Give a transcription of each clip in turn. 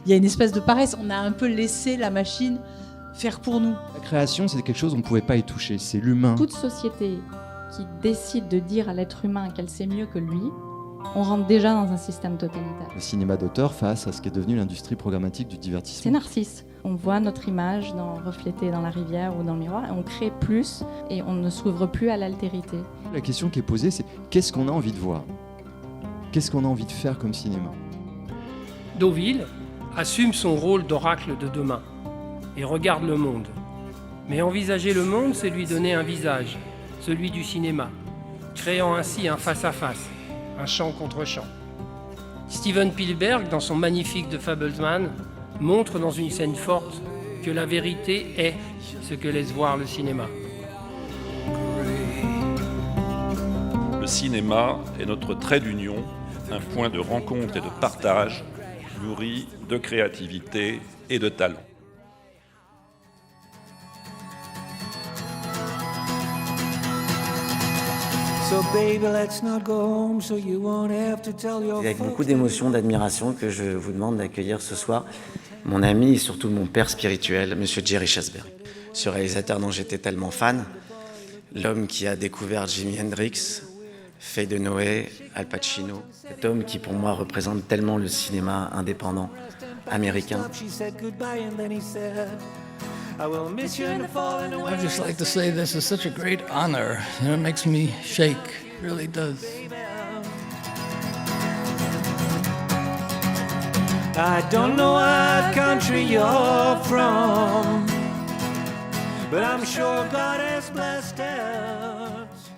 il y a une espèce de paresse. On a un peu laissé la machine faire pour nous. La création, c'est quelque chose, on ne pouvait pas y toucher, c'est l'humain. Toute société qui décide de dire à l'être humain qu'elle sait mieux que lui, on rentre déjà dans un système totalitaire. Le cinéma d'auteur face à ce qui est devenu l'industrie programmatique du divertissement. C'est narcisse. On voit notre image reflétée dans la rivière ou dans le miroir, et on crée plus et on ne s'ouvre plus à l'altérité. La question qui est posée, c'est qu'est-ce qu'on a envie de voir ? Qu'est-ce qu'on a envie de faire comme cinéma ? Deauville assume son rôle d'oracle de demain et regarde le monde. Mais envisager le monde, c'est lui donner un visage, celui du cinéma, créant ainsi un face-à-face, un champ contre champ. Steven Spielberg, dans son magnifique The Fablesman, montre dans une scène forte que la vérité est ce que laisse voir le cinéma. Le cinéma est notre trait d'union, un point de rencontre et de partage, nourri de créativité et de talent. C'est avec beaucoup d'émotion, d'admiration que je vous demande d'accueillir ce soir mon ami et surtout mon père spirituel, Monsieur Jerry Chasberg. Ce réalisateur dont j'étais tellement fan, l'homme qui a découvert Jimi Hendrix, Faye Dunaway, Al Pacino, cet homme qui pour moi représente tellement le cinéma indépendant américain. I'd just like to say this is such a great honor. It makes me shake, it really does. I don't know what country you're from, but I'm sure God has blessed us.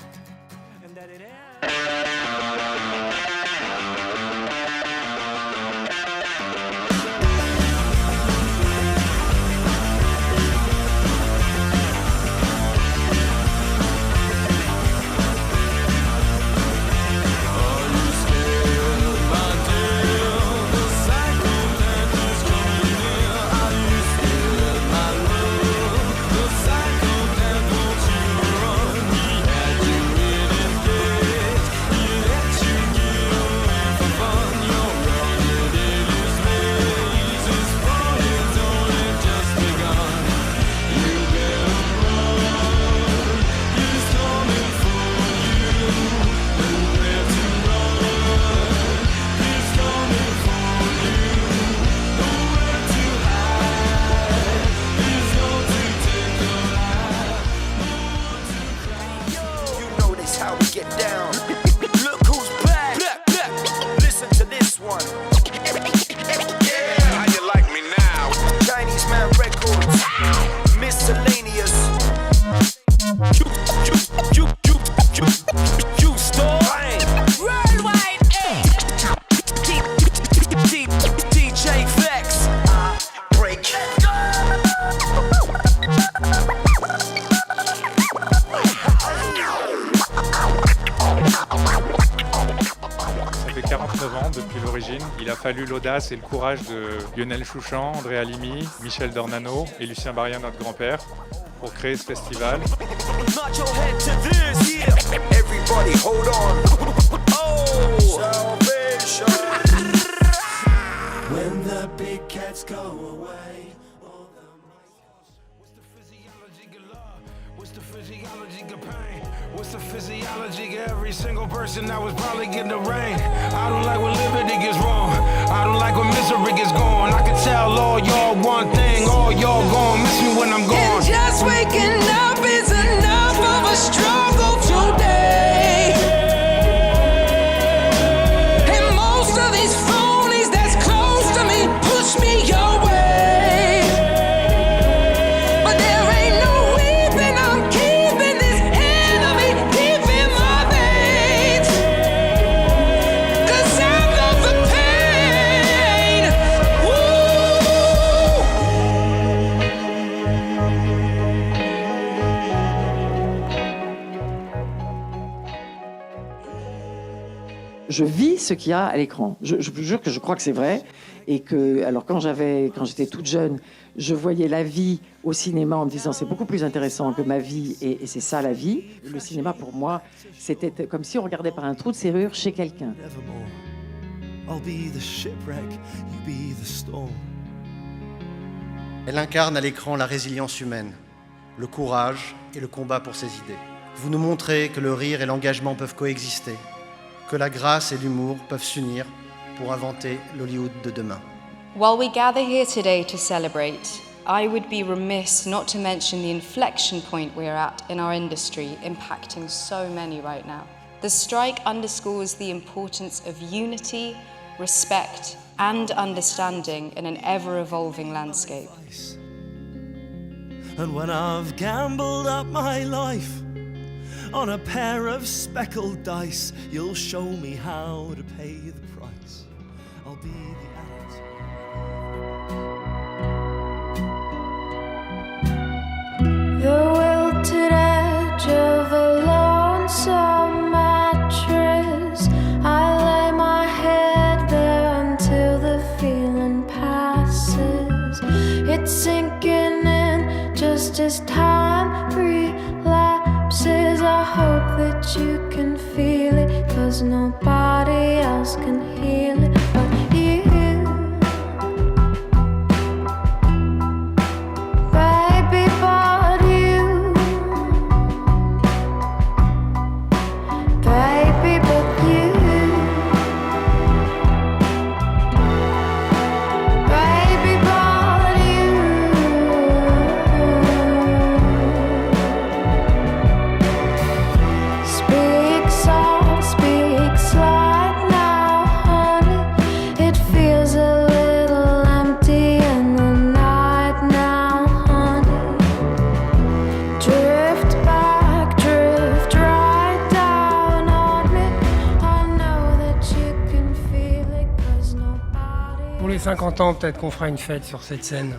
And that it depuis l'origine. Il a fallu l'audace et le courage de Lionel Chouchan, André Halimi, Michel Dornano et Lucien Barrien, notre grand-père, pour créer ce festival. What's the physiology of every single person that was probably getting the rain? I don't like when liberty gets wrong. I don't like when misery gets gone. I can tell all y'all one thing, all y'all gon' miss me when I'm gone. And just waking up is enough of a struggle today. And most of these phonies that's close to me push me away. But there ain't no weeping, I'm keeping this enemy deep in my veins. 'Cause I love the pain. Je vis ce qu'il y a à l'écran. Je vous jure que je crois que c'est vrai. Et que, alors quand j'étais toute jeune, je voyais la vie au cinéma en me disant c'est beaucoup plus intéressant que ma vie et c'est ça la vie. Le cinéma pour moi, c'était comme si on regardait par un trou de serrure chez quelqu'un. I'll be the shipwreck, you be the storm. Elle incarne à l'écran la résilience humaine, le courage et le combat pour ses idées. Vous nous montrez que le rire et l'engagement peuvent coexister, que la grâce et l'humour peuvent s'unir pour inventer l'Hollywood de demain. While we gather here today to celebrate, I would be remiss not to mention the inflection point we're at in our industry, impacting so many right now. The strike underscores the importance of unity, respect, and understanding in an ever-evolving landscape. And when I've gambled up my life on a pair of speckled dice, you'll show me how to pay the price. I'll be the adult. The wilted edge of a lonesome mattress, I lay my head there until the feeling passes. It's sinking in just as time relapses. I hope that you can feel it, 'cause nobody else can heal it but you. Baby, but you. Baby, but you. Baby, but you. Speak soft, speak slow now, honey. It feels a little empty in the night now, honey. Drift back, drift right down on me. I know that you can feel it, 'cause nobody. Pour les 50 ans, peut-être qu'on fera une fête sur cette scène.